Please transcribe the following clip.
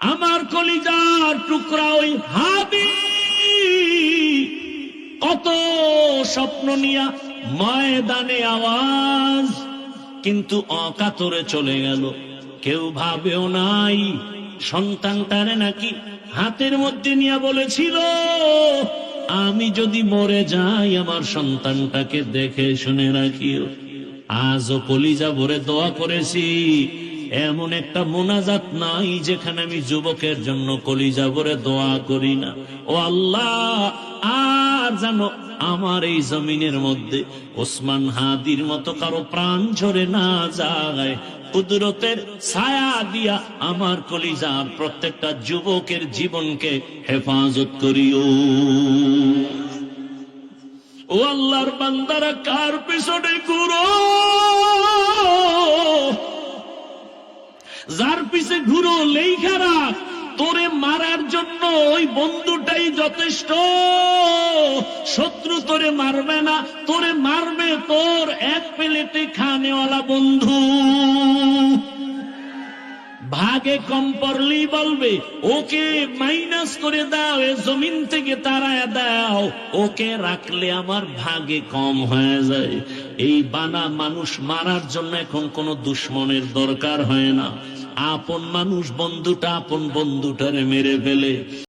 আমার কলিজার টুকরা ওই হাবিব কত স্বপ্ন নিয়া ময়দানে আওয়াজ, কিন্তু অকাতরে চলে গেল। কেউ ভাবেও নাই সন্তানটারে নাকি হাতের মধ্যে নিয়ে বলেছিল, আমি যদি মরে যাই আমার সন্তানটাকে দেখে শুনে রাখিও। আজও কলিজা ভরে দোয়া করেছি, এমন একটা মোনাজাত নাই যেখানে আমি যুবকের জন্য কলিজা ভরে দোয়া করি না। ও আল্লাহ, আর জানো আমার এই জমিনের মধ্যে ওসমান হাদির মতো কারো প্রাণ ঝরে না যায়। কুদরতের ছায়া দিয়া আমার কলিজার প্রত্যেকটা যুবকের জীবনকে হেফাজত করিও। ও আল্লাহর বান্দারা, কার পিছনে ঘুরো? যার পিছে ঘুরো লেখা রাখ, তোরে মারার জন্য ওই বন্ধুটাই যথেষ্ট। শত্রু তোরে মারবে না, তোরে মারবে তোর এক প্লেটে খানেওয়ালা বন্ধু। ভাগে কম পড়লেই বলবে ওকে মাইনাস করে দাও, এ জমিন থেকে তাড়ায় দাও, ওকে রাখলে আমার ভাগে কম হয়ে যায়। এই বানা মানুষ মারার জন্য এখন কোনো দুশ্মনের দরকার হয় না। আপন মানুষ বন্ধুটা আপন বন্ধুটারে মেরে ফেলে।